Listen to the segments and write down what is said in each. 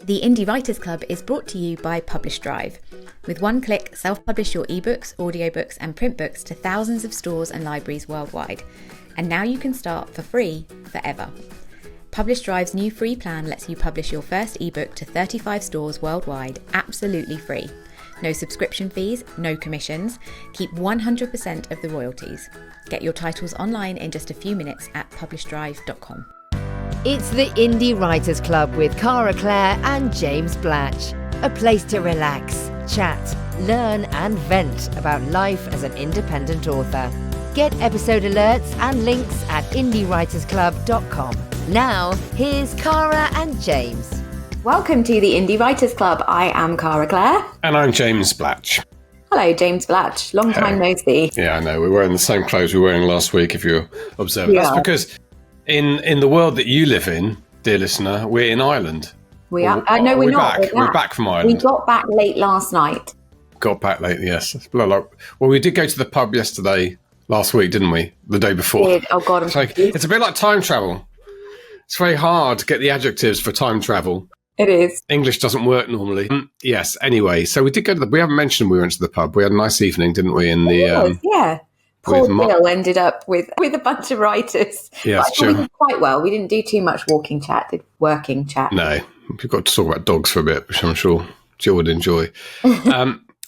The Indie Writers Club is brought to you by Publish Drive. With one click, self-publish your ebooks, audiobooks and print books to thousands of stores and libraries worldwide. And now you can start for free forever. Publish Drive's new free plan lets you publish your first ebook to 35 stores worldwide absolutely free. No subscription fees, no commissions. Keep 100% of the royalties. Get your titles online in just a few minutes at publishdrive.com. It's the Indie Writers Club with Cara, Claire and James Blatch. A place to relax, chat, learn and vent about life as an independent author. Get episode alerts and links at indiewritersclub.com. Now, here's Cara and James. Welcome to the Indie Writers Club. I am Cara Claire. And I'm James Blatch. Hello, James Blatch. Long time no see. Yeah, I know. We're wearing the same clothes we were wearing last week, if you observe. Yeah. That's because in the world that you live in, dear listener, we're in Ireland. We are. No, we're not. We're back from Ireland. We got back late last night. Got back late, yes. Well, we did go to the pub last week, didn't we? The day before. Oh, God. It's a bit like time travel. It's very hard to get the adjectives for time travel. It is. English doesn't work normally. Yes, anyway. So we did go to we haven't mentioned we went to the pub. We had a nice evening, didn't we? Yeah. Poor Bill ended up with a bunch of writers. Yeah, that's true. We did quite well. We didn't do too much working chat. No, we've got to talk about dogs for a bit, which I'm sure Jill would enjoy.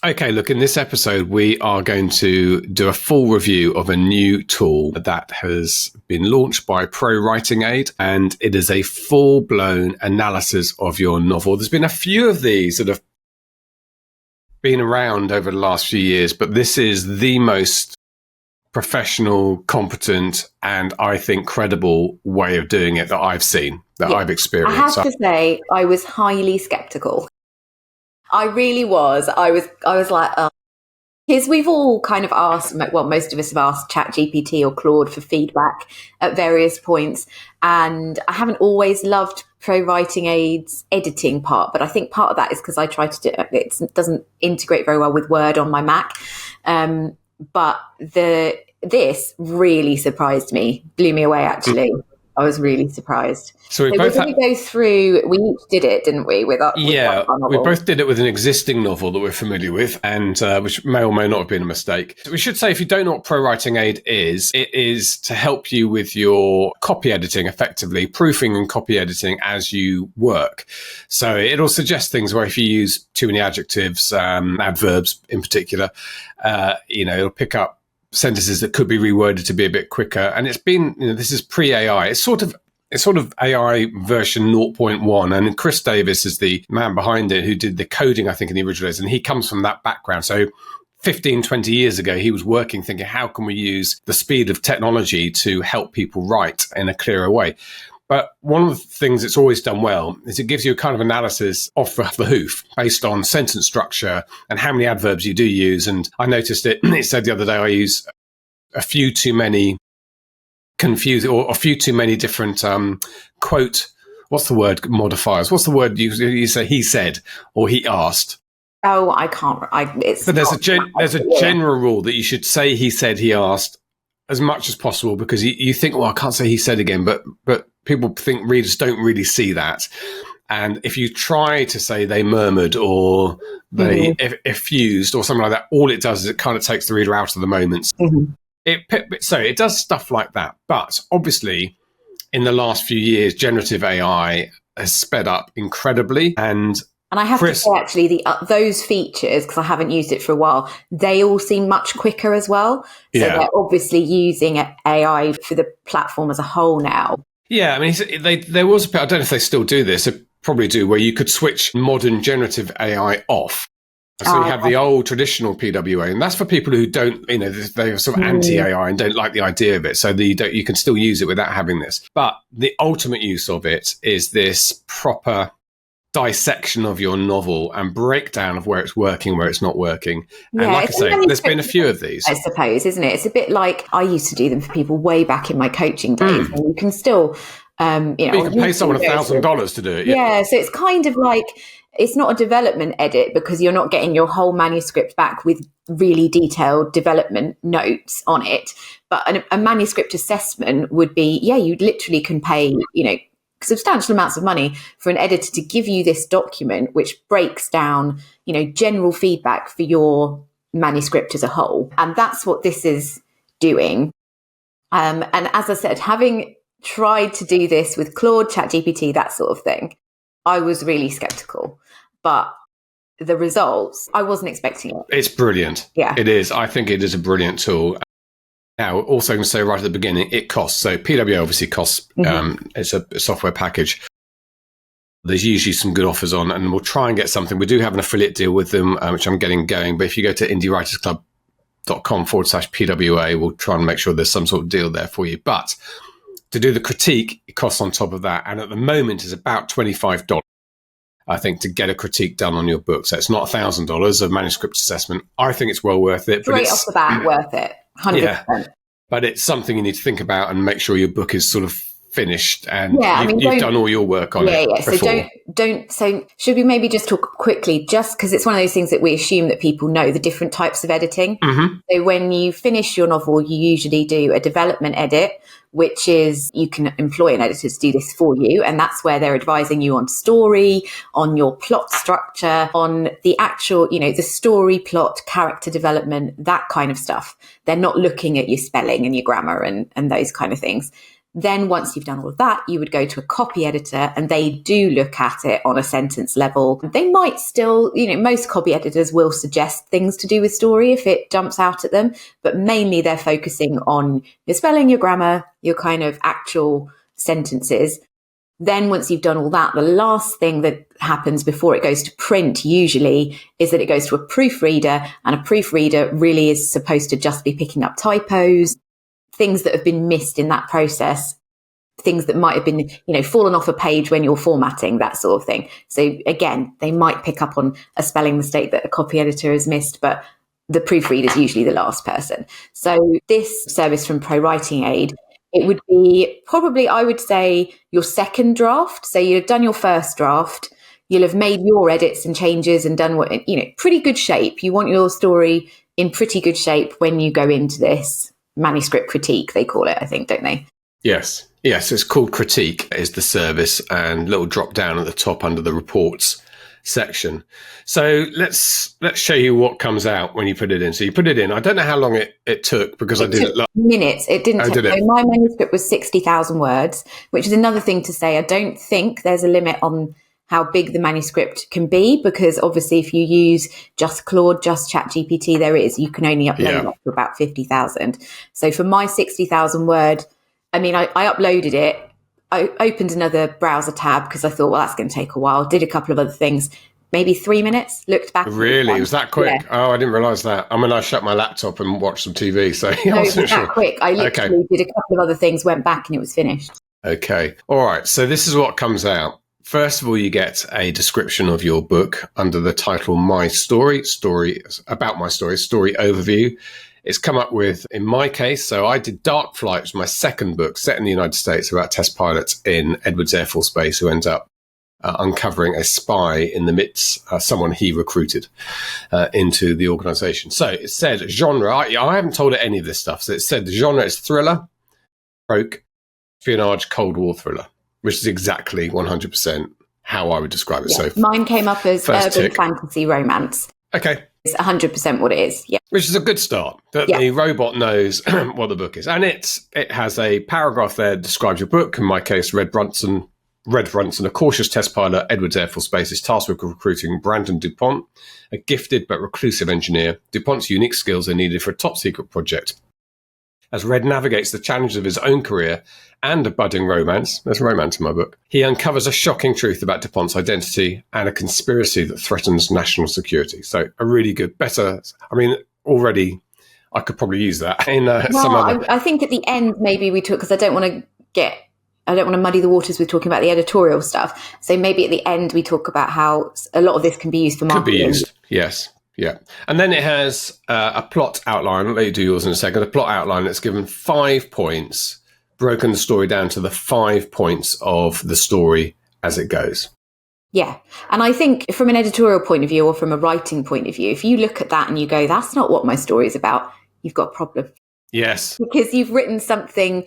Okay, look, in this episode, we are going to do a full review of a new tool that has been launched by Pro Writing Aid, and it is a full-blown analysis of your novel. There's been a few of these that have been around over the last few years, but this is the most professional, competent, and I think credible way of doing it that I've seen, I've experienced. I have to say, I was highly skeptical. I really was. I was like, because we've all kind of asked, well, most of us have asked ChatGPT or Claude for feedback at various points. And I haven't always loved Pro Writing Aid's editing part, but I think part of that is because I try to do it. It doesn't integrate very well with Word on my Mac. But this really surprised me, blew me away, actually. I was really surprised. So we each did it, didn't we? We both did it with an existing novel that we're familiar with, and which may or may not have been a mistake. So we should say, if you don't know what Pro Writing Aid is, it is to help you with your copy editing, effectively, proofing and copy editing as you work. So it'll suggest things where if you use too many adjectives, adverbs in particular, it'll pick up sentences that could be reworded to be a bit quicker. And it's been, this is pre-AI. It's sort of AI version 0.1. And Chris Davis is the man behind it who did the coding, I think, in the original days. And he comes from that background. So 15, 20 years ago, he was working, thinking, how can we use the speed of technology to help people write in a clearer way? But one of the things it's always done well is it gives you a kind of analysis off the hoof based on sentence structure and how many adverbs you do use. And I noticed it said the other day I use a few too many a few too many different quote, what's the word, modifiers? What's the word you say he said or he asked? Oh, I can't. But there's a general rule that you should say he said, he asked as much as possible, because you think, well, I can't say he said again, but people think readers don't really see that. And if you try to say they murmured or they effused or something like that, all it does is it kind of takes the reader out of the moments. Mm-hmm. It does stuff like that. But obviously, in the last few years, generative AI has sped up incredibly. And I have to say, actually, those features, because I haven't used it for a while, they all seem much quicker as well. So they're obviously using AI for the platform as a whole now. Yeah, I mean, there was a bit, I don't know if they still do this, they probably do, where you could switch modern generative AI off. So you have the old traditional PWA, and that's for people who don't, they're sort of anti-AI and don't like the idea of it. So you can still use it without having this. But the ultimate use of it is this proper dissection of your novel and breakdown of where it's working, where it's not working. And like I say, there's been a few of these. I suppose, isn't it? It's a bit like I used to do them for people way back in my coaching days. And you can still, you can pay someone $1,000 to do it. Yeah, so it's kind of like, it's not a development edit because you're not getting your whole manuscript back with really detailed development notes on it. But a manuscript assessment would be, you literally can pay, substantial amounts of money for an editor to give you this document, which breaks down, general feedback for your manuscript as a whole. And that's what this is doing. And as I said, having tried to do this with Claude, ChatGPT, that sort of thing, I was really skeptical. But the results, I wasn't expecting it. It's brilliant. Yeah. It is. I think it is a brilliant tool. Now, also going to say right at the beginning, it costs. So PWA obviously costs. It's a software package. There's usually some good offers on, and we'll try and get something. We do have an affiliate deal with them, which I'm getting going. But if you go to indiewritersclub.com/PWA, we'll try and make sure there's some sort of deal there for you. But to do the critique, it costs on top of that. And at the moment, it's about $25, I think, to get a critique done on your book. So it's not $1,000 of manuscript assessment. I think it's well worth it. Straight off the bat, worth it. 100%. Yeah, but it's something you need to think about and make sure your book is sort of finished and you've done all your work on it. Yeah. So So should we maybe just talk quickly, just because it's one of those things that we assume that people know the different types of editing. So when you finish your novel, you usually do a development edit, which is you can employ an editor to do this for you. And that's where they're advising you on story, on your plot structure, on the actual, the story, plot, character development, that kind of stuff. They're not looking at your spelling and your grammar and those kind of things. Then once you've done all of that, you would go to a copy editor and they do look at it on a sentence level. They might still, most copy editors will suggest things to do with story if it jumps out at them, but mainly they're focusing on your spelling, your grammar, your kind of actual sentences. Then once you've done all that, the last thing that happens before it goes to print usually is that it goes to a proofreader, and a proofreader really is supposed to just be picking up typos, things that have been missed in that process, things that might have been, fallen off a page when you're formatting, that sort of thing. So again, they might pick up on a spelling mistake that a copy editor has missed, but the proofreader is usually the last person. So this service from Pro Writing Aid, it would be probably, I would say, your second draft. So you've done your first draft, you'll have made your edits and changes and done what, pretty good shape. You want your story in pretty good shape when you go into this manuscript critique, they call it, I think, don't they? Yes, it's called Critique is the service, and little drop down at the top under the reports section. So let's show you what comes out when you put it in. So you put it in. I don't know how long it took because I did it minutes. It didn't take. So my manuscript was 60,000 words, which is another thing to say. I don't think there's a limit on how big the manuscript can be, because obviously if you use just Claude, just ChatGPT, you can only upload up to about 50,000. So for my 60,000 word, I uploaded it. I opened another browser tab because I thought, well, that's going to take a while. Did a couple of other things, maybe 3 minutes, looked back. Really? It was that quick? Yeah. Oh, I didn't realise that. I shut my laptop and watched some TV. So no, it was that quick. I literally did a couple of other things, went back and it was finished. Okay. All right. So this is what comes out. First of all, you get a description of your book under the title My Story about my story overview. It's come up with, in my case, so I did Dark Flight, which was my second book set in the United States about test pilots in Edwards Air Force Base who ends up uncovering a spy in the midst, someone he recruited into the organization. So it said genre, I haven't told it any of this stuff. So it said the genre is thriller, stroke, espionage, Cold War thriller, which is exactly 100% how I would describe it. So mine came up as urban fantasy romance. Okay. It's 100% what it is. Yeah. Which is a good start. That the robot knows what the book is. And it has a paragraph there that describes your book. In my case, Red Brunson, a cautious test pilot, Edwards Air Force Base, is tasked with recruiting Brandon DuPont, a gifted but reclusive engineer. DuPont's unique skills are needed for a top-secret project. As Red navigates the challenges of his own career and a budding romance, there's romance in my book, he uncovers a shocking truth about DuPont's identity and a conspiracy that threatens national security. So a really good, already I could probably use that in some other... I think at the end maybe we talk, because I don't want to muddy the waters with talking about the editorial stuff. So maybe at the end we talk about how a lot of this can be used for marketing. Could be used, yes. Yeah. And then it has a plot outline. I'll let you do yours in a second. A plot outline that's given 5 points, broken the story down to the 5 points of the story as it goes. Yeah. And I think from an editorial point of view or from a writing point of view, if you look at that and you go, that's not what my story is about, you've got a problem. Yes. Because you've written something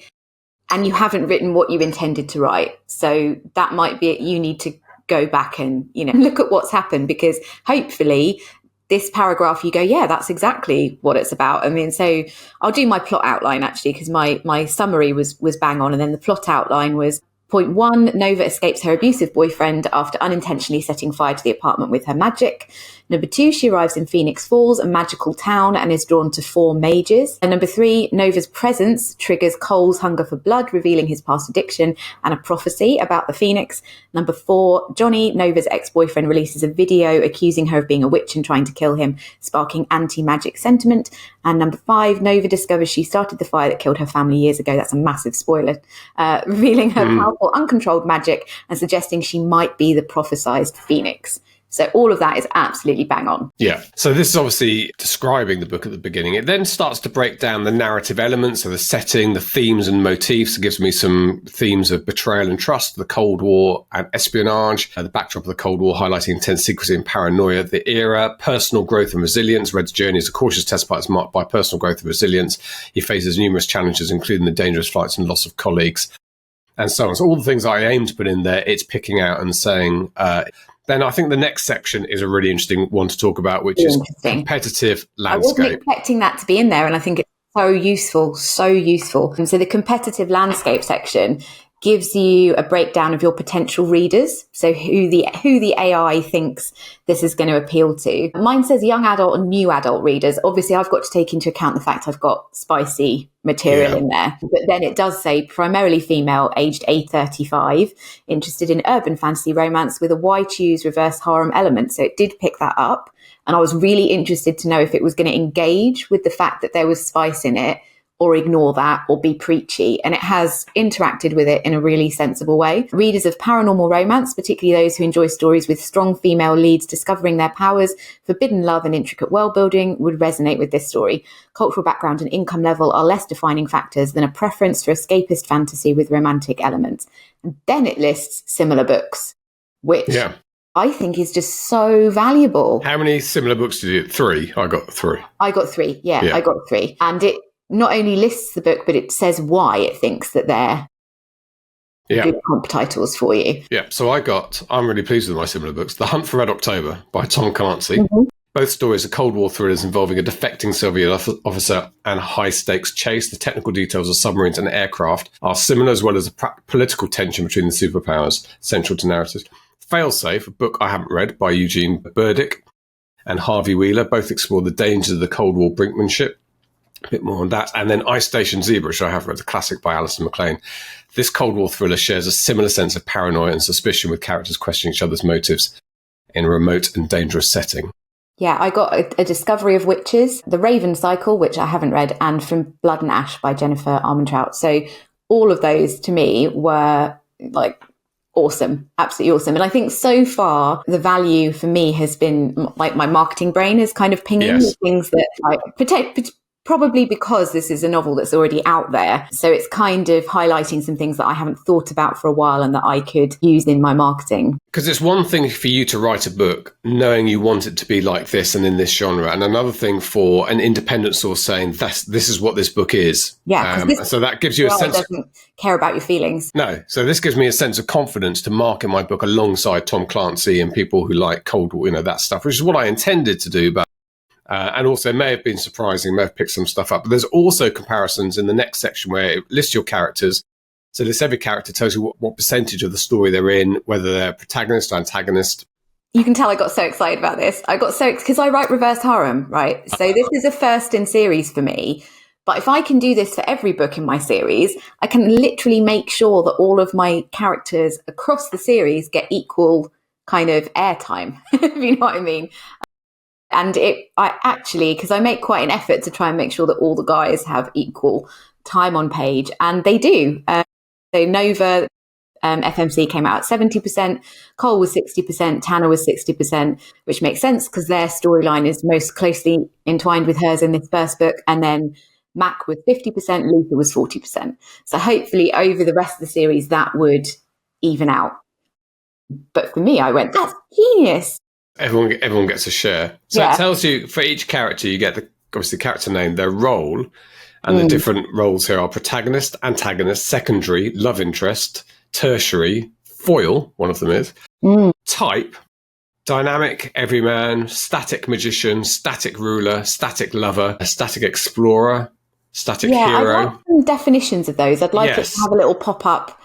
and you haven't written what you intended to write. So that might be it. You need to go back and, look at what's happened, because hopefully this paragraph you go, yeah, that's exactly what it's about. I mean, so I'll do my plot outline actually, because my summary was bang on. And then the plot outline was: point 1, Nova escapes her abusive boyfriend after unintentionally setting fire to the apartment with her magic. Number 2, she arrives in Phoenix Falls, a magical town, and is drawn to 4 mages. And number 3, Nova's presence triggers Cole's hunger for blood, revealing his past addiction and a prophecy about the Phoenix. Number 4, Johnny, Nova's ex-boyfriend, releases a video accusing her of being a witch and trying to kill him, sparking anti-magic sentiment. And number 5, Nova discovers she started the fire that killed her family years ago. That's a massive spoiler. Revealing her powerful, uncontrolled magic and suggesting she might be the prophesized Phoenix. So all of that is absolutely bang on. Yeah. So this is obviously describing the book at the beginning. It then starts to break down the narrative elements, so the setting, the themes and motifs. It gives me some themes of betrayal and trust, the Cold War and espionage, the backdrop of the Cold War highlighting intense secrecy and paranoia, the era, personal growth and resilience. Red's journey is a cautious test pilot marked by personal growth and resilience. He faces numerous challenges, including the dangerous flights and loss of colleagues, and so on. So all the things I aim to put in there, it's picking out and saying... Then I think the next section is a really interesting one to talk about, which is competitive landscape. I wasn't expecting that to be in there, and I think it's so useful, so useful. And so the competitive landscape section gives you a breakdown of your potential readers, so who the AI thinks this is going to appeal to. Mine says young adult and new adult readers. Obviously, I've got to take into account the fact I've got spicy material in there. But then it does say primarily female, aged A35, interested in urban fantasy romance with a why choose reverse harem element. So it did pick that up. And I was really interested to know if it was going to engage with the fact that there was spice in it, or ignore that, or be preachy. And it has interacted with it in a really sensible way. Readers of paranormal romance, particularly those who enjoy stories with strong female leads discovering their powers, forbidden love and intricate world building, would resonate with this story. Cultural background and income level are less defining factors than a preference for escapist fantasy with romantic elements. And then it lists similar books, which I think is just so valuable. How many similar books did you get? 3? I got 3. I got 3. Yeah, I got 3. And it not only lists the book, but it says why it thinks that they're good comp titles for you. Yeah, so I'm really pleased with my similar books. The Hunt for Red October by Tom Clancy. Mm-hmm. Both stories are Cold War thrillers involving a defecting Soviet officer and a high-stakes chase. The technical details of submarines and aircraft are similar, as well as the political tension between the superpowers central to narratives. Failsafe, a book I haven't read, by Eugene Burdick and Harvey Wheeler, both explore the dangers of the Cold War brinkmanship. A bit more on that. And then Ice Station Zebra, which I have read, the classic by Alison MacLean. This Cold War thriller shares a similar sense of paranoia and suspicion, with characters questioning each other's motives in a remote and dangerous setting. Yeah, I got a Discovery of Witches, The Raven Cycle, which I haven't read, and From Blood and Ash by Jennifer Armentrout. So all of those to me were like awesome, absolutely awesome. And I think so far the value for me has been like my marketing brain is kind of pinging with things that like probably because this is a novel that's already out there. So it's kind of highlighting some things that I haven't thought about for a while and that I could use in my marketing. Because it's one thing for you to write a book knowing you want it to be like this and in this genre, and another thing for an independent source saying this is what this book is. Yeah. So that gives you a sense. Doesn't care about your feelings. No. So this gives me a sense of confidence to market my book alongside Tom Clancy and people who like Cold War, that stuff, which is what I intended to do. But and also it may have been surprising, may have picked some stuff up. But there's also comparisons in the next section where it lists your characters. So this every character tells you what percentage of the story they're in, whether they're protagonist or antagonist. You can tell I got so excited about this. I got so because I write reverse harem, right? So this is a first in series for me. But if I can do this for every book in my series, I can literally make sure that all of my characters across the series get equal kind of airtime, if you know what I mean. And I actually, because I make quite an effort to try and make sure that all the guys have equal time on page, and they do. So Nova, FMC came out at 70%, Cole was 60%, Tanner was 60%, which makes sense because their storyline is most closely entwined with hers in this first book. And then Mac was 50%, Luther was 40%. So hopefully over the rest of the series, that would even out. But for me, I went, that's genius. Everyone gets a share. So it tells you for each character, you get obviously the character name, their role, And the different roles here are protagonist, antagonist, secondary, love interest, tertiary, foil, one of them is, type, dynamic everyman, static magician, static ruler, static lover, a static explorer, static hero. I'd like some definitions of those. I'd like it to have a little pop-up.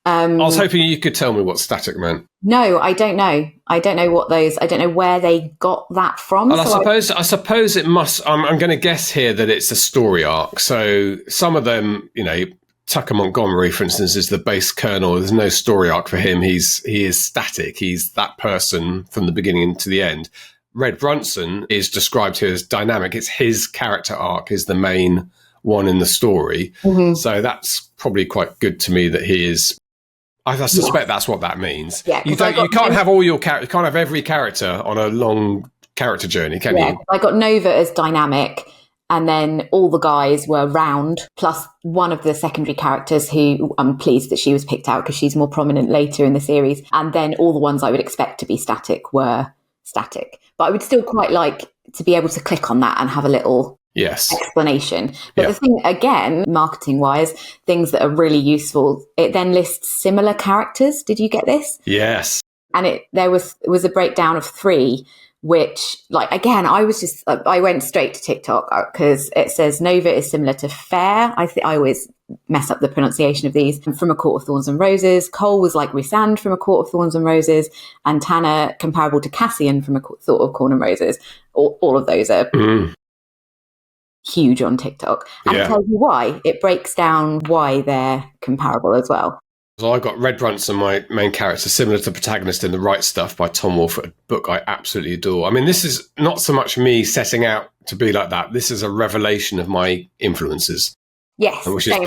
I was hoping you could tell me what static meant. No, I don't know. I don't know what those. I don't know where they got that from. Well, I suppose it must. I'm going to guess here that it's a story arc. So some of them, Tucker Montgomery, for instance, is the base kernel. There's no story arc for him. He is static. He's that person from the beginning to the end. Red Brunson is described here as dynamic. It's his character arc is the main one in the story. So that's probably quite good to me that he is. I suspect that's what that means. Yeah, you can't have all your characters. You can't have every character on a long character journey, can you? I got Nova as dynamic, and then all the guys were round, plus one of the secondary characters who I'm pleased that she was picked out because she's more prominent later in the series. And then all the ones I would expect to be static were static. But I would still quite like to be able to click on that and have a little explanation. But the thing, again, marketing wise, things that are really useful, it then lists similar characters. Did you get this? Yes. And there was a breakdown of 3, which, again, I went straight to TikTok because it says Nova is similar to Fair. I always mess up the pronunciation of these. From A Court of Thorns and Roses. Cole was like Rhysand from A Court of Thorns and Roses, and Tanner comparable to Cassian from A Court of Thorns and Roses. All of those are huge on TikTok, and it tells you why. It breaks down why they're comparable as well. So I got Red Brunson, my main character, similar to protagonist in The Right Stuff by Tom Wolfe, a book I absolutely adore. I mean, this is not so much me setting out to be like that. This is a revelation of my influences. Yes, same.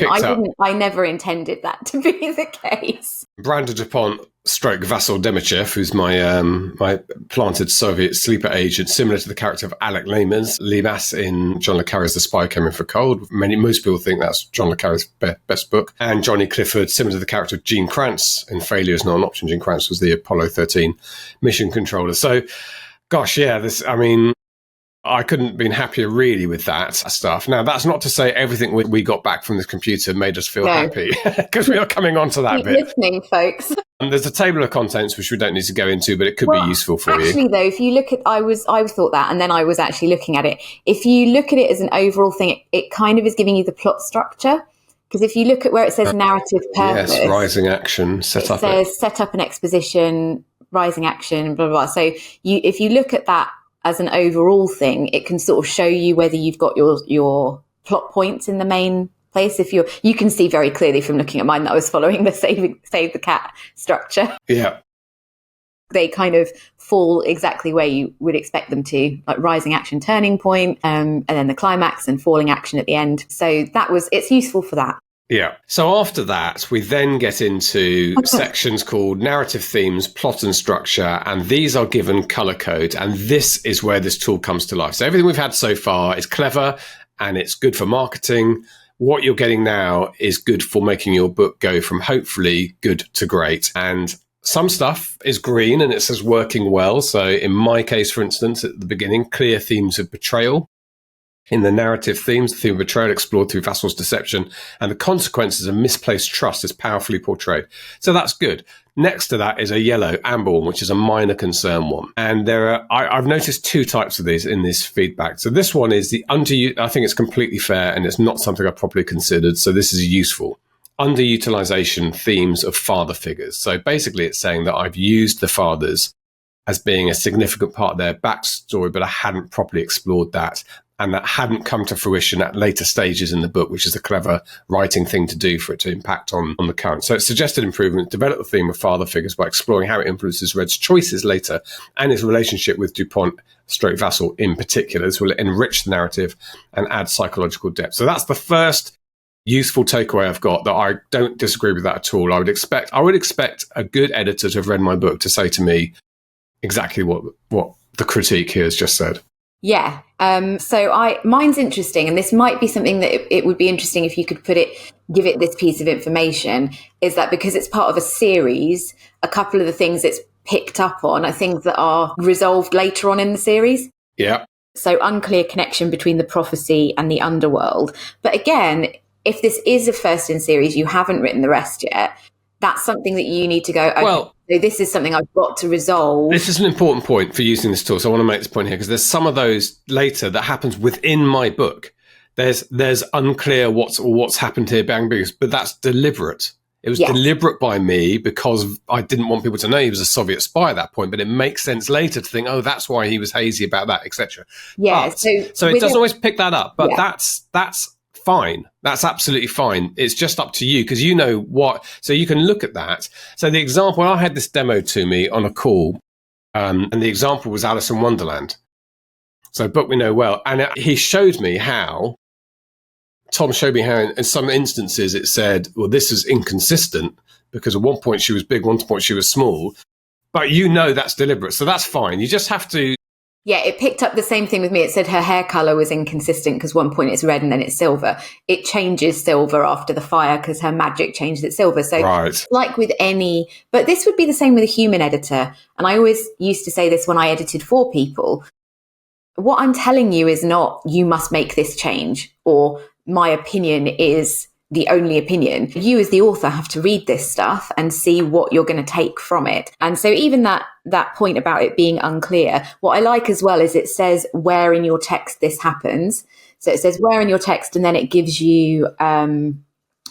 I never intended that to be the case. Brandon DuPont stroke Vasyl Demichev, who's my planted Soviet sleeper agent, similar to the character of Alec Lemas in John le Carre's The Spy Came In for Cold. Most people think that's John le Carre's best book. And Johnny Clifford, similar to the character of Gene Kranz in Failure Is Not an Option. Gene Kranz was the Apollo 13 mission controller. So, gosh, I couldn't have been happier really with that stuff. Now, that's not to say everything we got back from this computer made us feel happy, because we are coming on to that Keep bit. Listening, folks. There's a table of contents which we don't need to go into, but it could be useful for you. Actually, though, if you look at, I thought that, and then I was actually looking at it. If you look at it as an overall thing, it kind of is giving you the plot structure. Because if you look at where it says narrative purpose, rising action, set up an exposition, rising action, blah, blah, blah. So if you look at that as an overall thing, it can sort of show you whether you've got your plot points in the main place. You can see very clearly from looking at mine that I was following the save the cat structure. Yeah. They kind of fall exactly where you would expect them to, like rising action, turning point, and then the climax and falling action at the end. So it's useful for that. Yeah. So after that, we then get into sections called narrative themes, plot and structure, and these are given color code. And this is where this tool comes to life. So everything we've had so far is clever and it's good for marketing. What you're getting now is good for making your book go from hopefully good to great. And some stuff is green and it says working well. So in my case, for instance, at the beginning, clear themes of betrayal. In the narrative themes, the theme of betrayal explored through Vasyl's deception and the consequences of misplaced trust is powerfully portrayed. So that's good. Next to that is a yellow amber one, which is a minor concern one. And I've noticed 2 types of these in this feedback. So this one is I think it's completely fair and it's not something I properly considered. So this is useful. Underutilization themes of father figures. So basically it's saying that I've used the fathers as being a significant part of their backstory, but I hadn't properly explored that. And that hadn't come to fruition at later stages in the book, which is a clever writing thing to do for it to impact on the current. So it suggested improvement, develop the theme of father figures by exploring how it influences Red's choices later and his relationship with DuPont stroke Vasyl in particular. This will enrich the narrative and add psychological depth. So that's the first useful takeaway I've got, that I don't disagree with that at all. I would expect a good editor to have read my book to say to me exactly what the critique here has just said. Yeah. So mine's interesting, and this might be something that it would be interesting if you could give it this piece of information, is that because it's part of a series, a couple of the things it's picked up on are things that are resolved later on in the series. Yeah. So unclear connection between the prophecy and the underworld. But again, if this is a first in series, you haven't written the rest yet, that's something that you need to go, okay, Well, so this is something I've got to resolve. This is an important point for using this tool. So I want to make this point here because there's some of those later that happens within my book. There's unclear what's happened here, bang, but that's deliberate. It was deliberate by me because I didn't want people to know he was a Soviet spy at that point, but it makes sense later to think, oh, that's why he was hazy about that, etc. Yeah. So it doesn't always pick that up, but that's fine. That's absolutely fine. It's just up to you because you know what. So you can look at that. So the example, I had this demo to me on a call, and the example was Alice in Wonderland. So a book we know well. And he showed me how, Tom showed me how in some instances it said, well, this is inconsistent because at one point she was big, one point she was small. But you know that's deliberate. So that's fine. You just have to. Yeah, it picked up the same thing with me. It said her hair color was inconsistent because one point it's red and then it's silver. It changes silver after the fire because her magic changed it silver. So like with any, but this would be the same with a human editor. And I always used to say this when I edited for people. What I'm telling you is not, you must make this change, or my opinion is the only opinion. You as the author have to read this stuff and see what you're going to take from it. And so even that point about it being unclear, what I like as well is it says where in your text this happens. So it says where in your text, and then it gives you an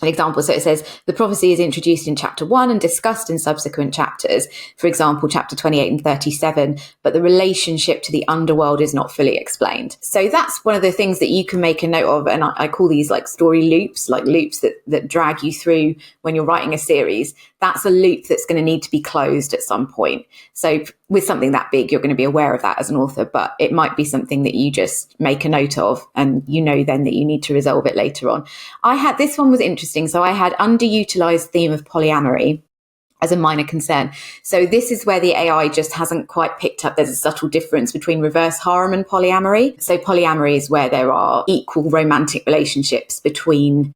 example. So it says the prophecy is introduced in chapter 1 and discussed in subsequent chapters, for example, chapter 28 and 37, but the relationship to the underworld is not fully explained. So that's one of the things that you can make a note of. And I call these like story loops, like loops that drag you through when you're writing a series. That's a loop that's going to need to be closed at some point. So with something that big, you're going to be aware of that as an author, but it might be something that you just make a note of and you know then that you need to resolve it later on. This one was interesting. So I had underutilized theme of polyamory as a minor concern. So this is where the AI just hasn't quite picked up. There's a subtle difference between reverse harem and polyamory. So polyamory is where there are equal romantic relationships between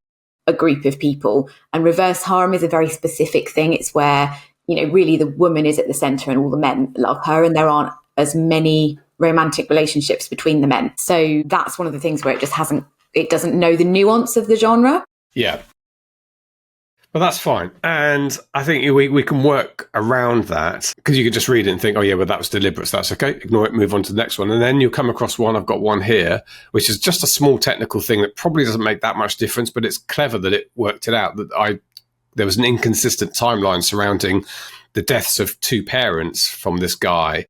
a group of people. And reverse harem is a very specific thing. It's where, really the woman is at the center and all the men love her, and there aren't as many romantic relationships between the men. So that's one of the things where it doesn't know the nuance of the genre. Yeah. But that's fine. And I think we can work around that because you could just read it and think, oh, yeah, well, that was deliberate. So that's okay. Ignore it, move on to the next one. And then you'll come across one. I've got one here, which is just a small technical thing that probably doesn't make that much difference, but it's clever that it worked it out. There was an inconsistent timeline surrounding the deaths of two parents from this guy.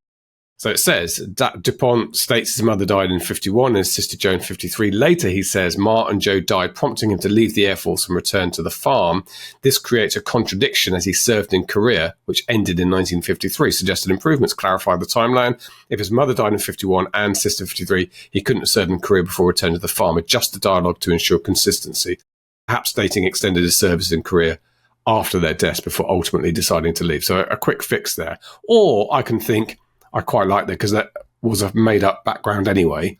So it says, Dupont states his mother died in 51 and his sister Joan 53. Later, he says, Ma and Joe died, prompting him to leave the Air Force and return to the farm. This creates a contradiction as he served in Korea, which ended in 1953. Suggested improvements clarify the timeline. If his mother died in 51 and sister 53, he couldn't have served in Korea before returning to the farm. Adjust the dialogue to ensure consistency. Perhaps stating extended his service in Korea after their deaths before ultimately deciding to leave. So a quick fix there. Or I can think, I quite like that because that was a made-up background anyway.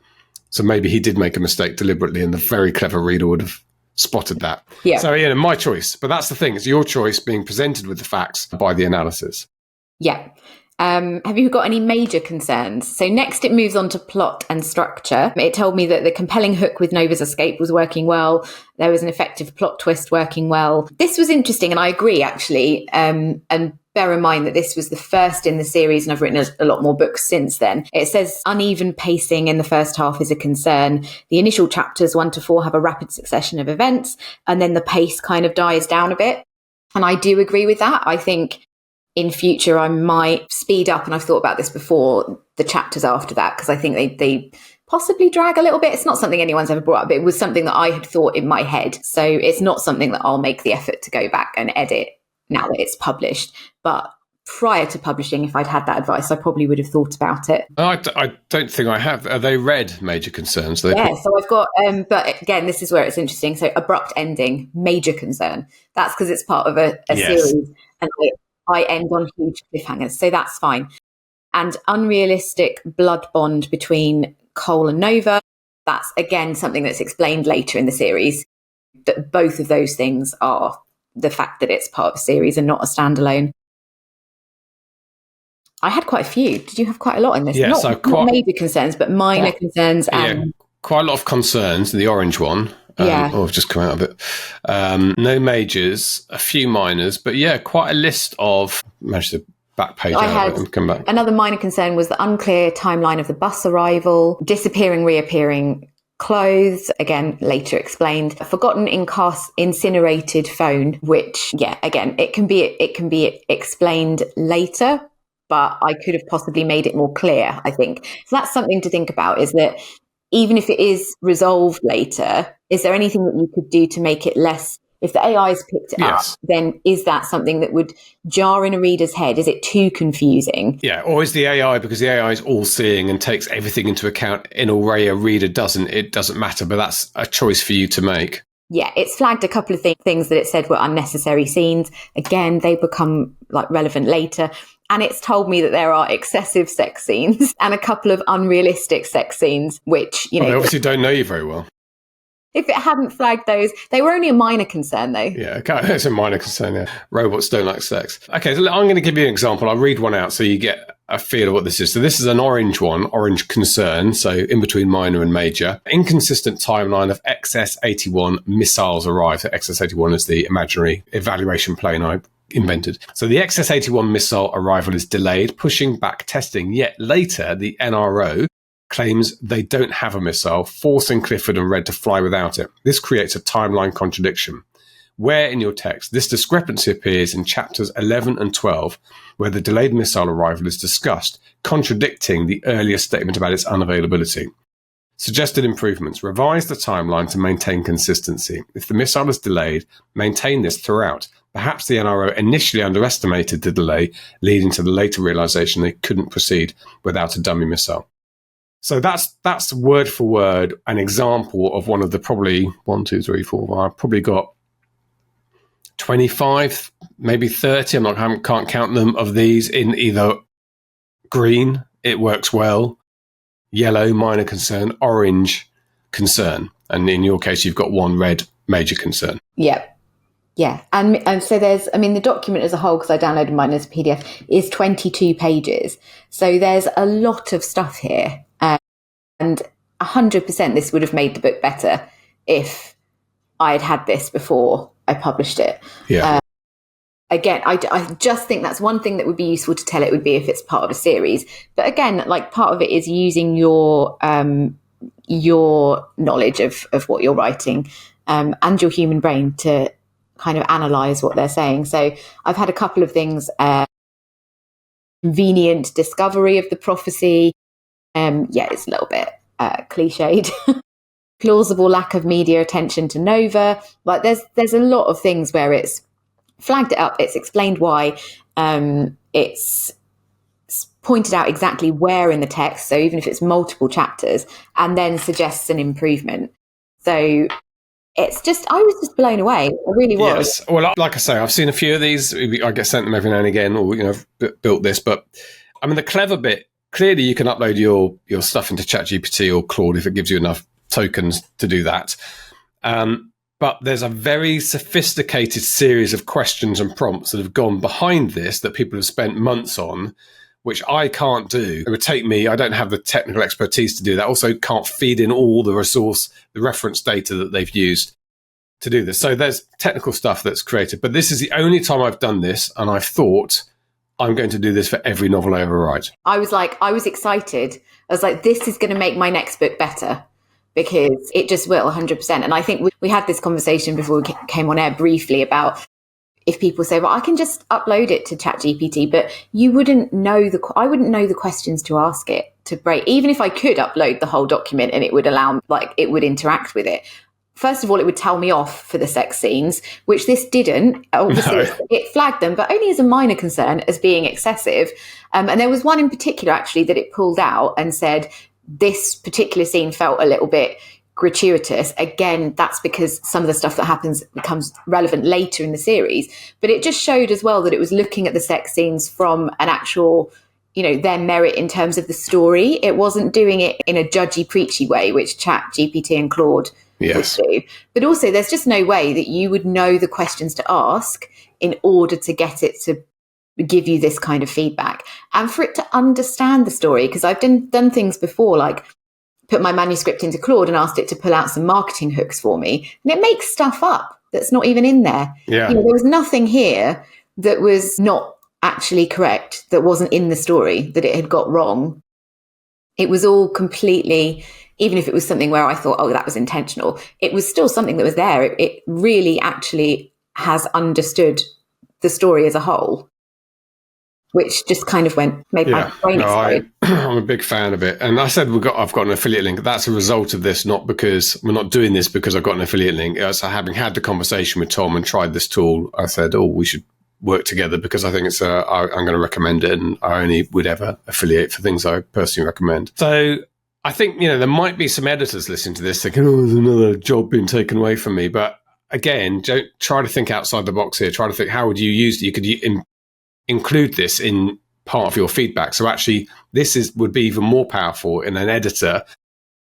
So maybe he did make a mistake deliberately and the very clever reader would have spotted that. Yeah. So, my choice. But that's the thing. It's your choice being presented with the facts by the analysis. Yeah. Have you got any major concerns? So next it moves on to plot and structure. It told me that the compelling hook with Nova's escape was working well. There was an effective plot twist working well. This was interesting, and I agree, actually. And bear in mind that this was the first in the series, and I've written a lot more books since then. It says uneven pacing in the first half is a concern. The initial chapters 1 to 4 have a rapid succession of events, and then the pace kind of dies down a bit. And I do agree with that. I think in future, I might speed up, and I've thought about this before, the chapters after that, because I think they possibly drag a little bit. It's not something anyone's ever brought up. It was something that I had thought in my head. So it's not something that I'll make the effort to go back and edit now that it's published. But prior to publishing, if I'd had that advice, I probably would have thought about it. I don't think I have. Are they read major concerns? So I've got, but again, this is where it's interesting. So abrupt ending, major concern. That's because it's part of a series. And I end on huge cliffhangers, so that's fine. And unrealistic blood bond between Cole and Nova, that's again something that's explained later in the series, that both of those things are the fact that it's part of a series and not a standalone. I had quite a few. Did you have quite a lot in this? Yeah, Not major concerns, but minor concerns. And quite a lot of concerns. The orange one. I've just come out of it. No majors, a few minors, but yeah, quite a list of. Managed to back page out of it and come back. Another minor concern was the unclear timeline of the bus arrival, disappearing, reappearing clothes, again, later explained, a forgotten incinerated phone, which, again, it can be explained later, but I could have possibly made it more clear, I think. So that's something to think about, is that even if it is resolved later, is there anything that you could do to make it less? If the AI's picked it up, then is that something that would jar in a reader's head? Is it too confusing? Yeah, or is the AI, because the AI is all-seeing and takes everything into account in a way a reader doesn't, it doesn't matter, but that's a choice for you to make. Yeah, it's flagged a couple of things that it said were unnecessary scenes. Again, they become relevant later. And it's told me that there are excessive sex scenes and a couple of unrealistic sex scenes, which, they obviously don't know you very well. If it hadn't flagged those, they were only a minor concern, though. Yeah, okay. It's a minor concern, yeah. Robots don't like sex. Okay, so I'm going to give you an example. I'll read one out so you get a feel of what this is. So this is an orange one, orange concern, so in between minor and major. Inconsistent timeline of XS-81 missiles arrive. So XS-81 is the imaginary evaluation plane I invented. So the XS-81 missile arrival is delayed, pushing back testing. Yet later, the NRO claims they don't have a missile, forcing Clifford and Red to fly without it. This creates a timeline contradiction. Where in your text this discrepancy appears in chapters 11 and 12, where the delayed missile arrival is discussed, contradicting the earlier statement about its unavailability. Suggested improvements. Revise the timeline to maintain consistency. If the missile is delayed, maintain this throughout. Perhaps the NRO initially underestimated the delay, leading to the later realization they couldn't proceed without a dummy missile. So that's word for word an example of one of the probably 1, 2, 3, 4, I've probably got 25, maybe 30. Can't count them, of these in either green, it works well, yellow, minor concern, orange, concern. And in your case, you've got one red, major concern. Yeah. Yeah. And so there's, the document as a whole, because I downloaded mine as a PDF, is 22 pages. So there's a lot of stuff here. And 100% this would have made the book better if I had this before I published it. Yeah. Again, I just think that's one thing that would be useful to tell it would be if it's part of a series. But again, part of it is using your knowledge of what you're writing and your human brain to kind of analyze what they're saying. So I've had a couple of things. Convenient discovery of the prophecy. It's a little bit cliched. Plausible lack of media attention to Nova. But there's a lot of things where it's flagged it up. It's explained why. It's pointed out exactly where in the text. So even if it's multiple chapters, and then suggests an improvement. So it's just, I was just blown away. I really was. Yes. Well, like I say, I've seen a few of these. I get sent them every now and again, or I've built this. But the clever bit. Clearly, you can upload your stuff into ChatGPT or Claude if it gives you enough tokens to do that. But there's a very sophisticated series of questions and prompts that have gone behind this that people have spent months on, which I can't do. It would take me, I don't have the technical expertise to do that. Also can't feed in all the reference data that they've used to do this. So there's technical stuff that's created. But this is the only time I've done this, and I thought, I'm going to do this for every novel I ever write. I was excited. I was like, this is going to make my next book better, because it just will 100%. And I think we had this conversation before we came on air briefly about if people say, well, I can just upload it to ChatGPT, but I wouldn't know the questions to ask it to break, even if I could upload the whole document and it would allow, it would interact with it. First of all, it would tell me off for the sex scenes, which this didn't. Obviously, no. It flagged them, but only as a minor concern, as being excessive. And there was one in particular, actually, that it pulled out and said, this particular scene felt a little bit gratuitous. Again, that's because some of the stuff that happens becomes relevant later in the series. But it just showed as well that it was looking at the sex scenes from an actual, their merit in terms of the story. It wasn't doing it in a judgy, preachy way, which ChatGPT and Claude yes. would do. But also, there's just no way that you would know the questions to ask in order to get it to give you this kind of feedback and for it to understand the story. Because I've done things before, like put my manuscript into Claude and asked it to pull out some marketing hooks for me. And it makes stuff up that's not even in there. Yeah. There was nothing here that was not actually correct, that wasn't in the story, that it had got wrong. It was all completely, even if it was something where I thought, oh, that was intentional, it was still something that was there. It really actually has understood the story as a whole, which just kind of made my brain explode. I'm a big fan of it. And I said I've got an affiliate link. That's a result of this, not because we're not doing this because I've got an affiliate link. So having had the conversation with Tom and tried this tool, I said, oh, we should work together because I think I'm going to recommend it, and I only would ever affiliate for things I personally recommend. So I think, there might be some editors listening to this thinking, oh, there's another job being taken away from me. But again, don't try to think outside the box here. Try to think, how would you use it? You could include this in part of your feedback. So actually, would be even more powerful in an editor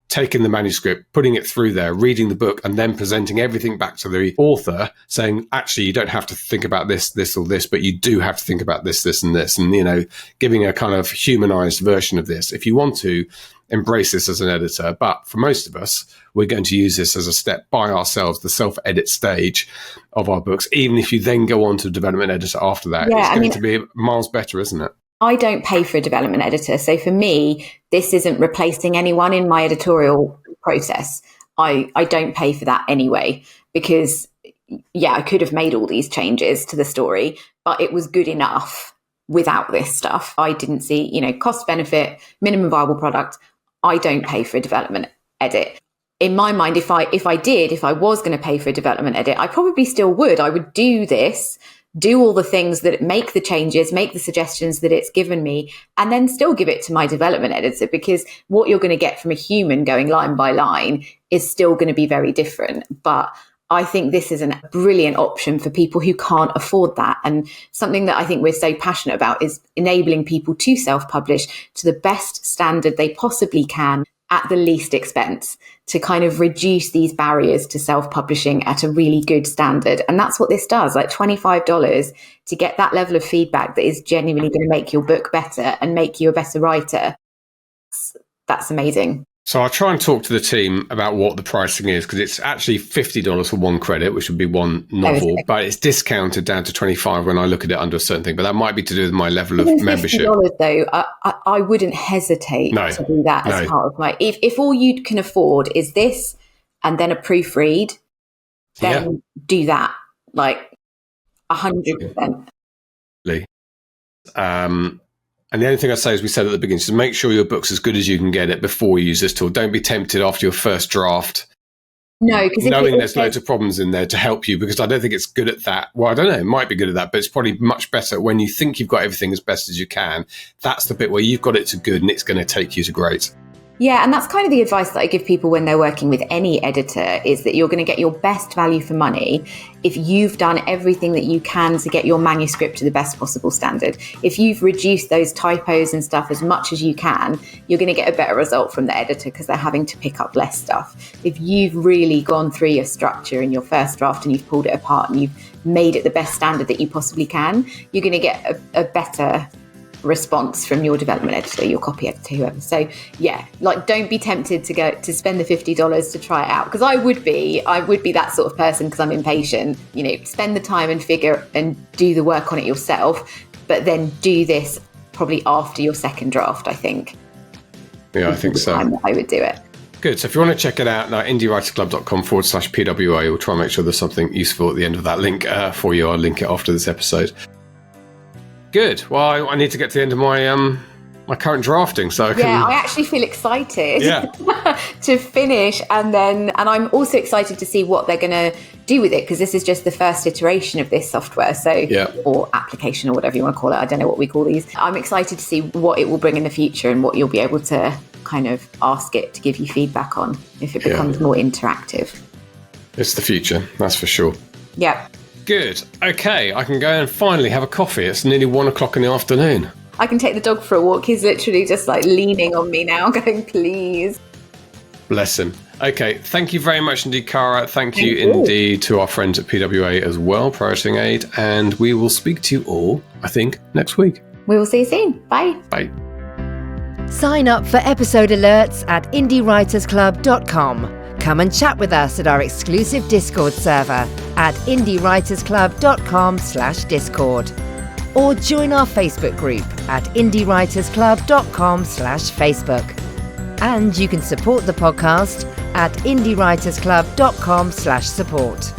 taking the manuscript, putting it through there, reading the book, and then presenting everything back to the author, saying, actually, you don't have to think about this, or this, but you do have to think about this, and this, and, giving a kind of humanized version of this. If you want to, embrace this as an editor. But for most of us, we're going to use this as a step by ourselves, the self-edit stage of our books. Even if you then go on to development editor after that, it's going to be miles better, isn't it? I don't pay for a development editor. So for me, this isn't replacing anyone in my editorial process. I don't pay for that anyway, because I could have made all these changes to the story, but it was good enough without this stuff. I didn't see, cost benefit, minimum viable product. I don't pay for a development edit. In my mind, if I was going to pay for a development edit, I probably still would. I would do this, do all the things that make the changes, make the suggestions that it's given me, and then still give it to my development editor, because what you're going to get from a human going line by line is still going to be very different. But I think this is a brilliant option for people who can't afford that. And something that I think we're so passionate about is enabling people to self-publish to the best standard they possibly can at the least expense, to kind of reduce these barriers to self-publishing at a really good standard. And that's what this does, like $25 to get that level of feedback that is genuinely going to make your book better and make you a better writer. That's amazing. So I'll try and talk to the team about what the pricing is, because it's actually $50 for one credit, which would be one novel, but it's discounted down to $25 when I look at it under a certain thing. But that might be to do with my level of membership. $50 though, I wouldn't hesitate to do that as part of my. If all you can afford is this and then a proofread, then do that, like 100%. And the only thing I say, as we said at the beginning, is make sure your book's as good as you can get it before you use this tool. Don't be tempted after your first draft. No, because knowing there's loads of problems in there to help you, because I don't think it's good at that. Well, I don't know, it might be good at that, but it's probably much better when you think you've got everything as best as you can. That's the bit where you've got it to good and it's going to take you to great. Yeah, and that's kind of the advice that I give people when they're working with any editor, is that you're going to get your best value for money if you've done everything that you can to get your manuscript to the best possible standard. If you've reduced those typos and stuff as much as you can, you're going to get a better result from the editor, because they're having to pick up less stuff. If you've really gone through your structure in your first draft and you've pulled it apart and you've made it the best standard that you possibly can, you're going to get a better response from your development editor, your copy editor, whoever. So don't be tempted to spend the $50 to try it out, because I would be that sort of person, because I'm impatient. Spend the time and figure and do the work on it yourself, but then do this probably after your second draft, I think. Yeah, I think so. I would do it. Good. So if you want to check it out, indiewritersclub.com/PWA, we'll try and make sure there's something useful at the end of that link for you. I'll link it after this episode. Good. Well, I need to get to the end of my my current drafting, so I actually feel excited to finish, and I'm also excited to see what they're going to do with it, because this is just the first iteration of this software, or application, or whatever you want to call it. I don't know what we call these. I'm excited to see what it will bring in the future and what you'll be able to kind of ask it to give you feedback on if it becomes more interactive. It's the future, that's for sure. Yeah. Good. Okay, I can go and finally have a coffee. It's nearly 1:00 in the afternoon. I can take the dog for a walk. He's literally just like leaning on me now, going, please. Bless him. Okay, thank you very much indeed, Cara. Thank you indeed to our friends at PWA as well, Prowriting Aid, and we will speak to you all, I think, next week. We will see you soon. Bye. Bye. Sign up for episode alerts at indiewritersclub.com. Come and chat with us at our exclusive Discord server at indiewritersclub.com/Discord. Or join our Facebook group at indiewritersclub.com/Facebook. And you can support the podcast at indiewritersclub.com/support.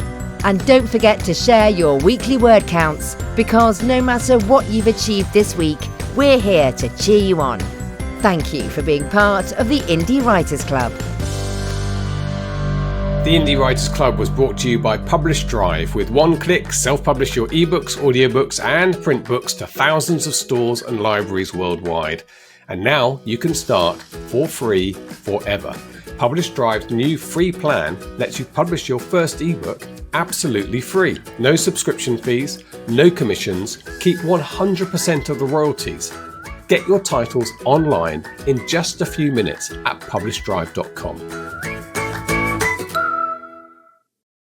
And don't forget to share your weekly word counts, because no matter what you've achieved this week, we're here to cheer you on. Thank you for being part of the Indie Writers Club. The Indie Writers Club was brought to you by Publish Drive. With one click, self-publish your ebooks, audiobooks, and print books to thousands of stores and libraries worldwide. And now you can start for free forever. Publish Drive's new free plan lets you publish your first ebook absolutely free. No subscription fees, no commissions, keep 100% of the royalties. Get your titles online in just a few minutes at publishdrive.com.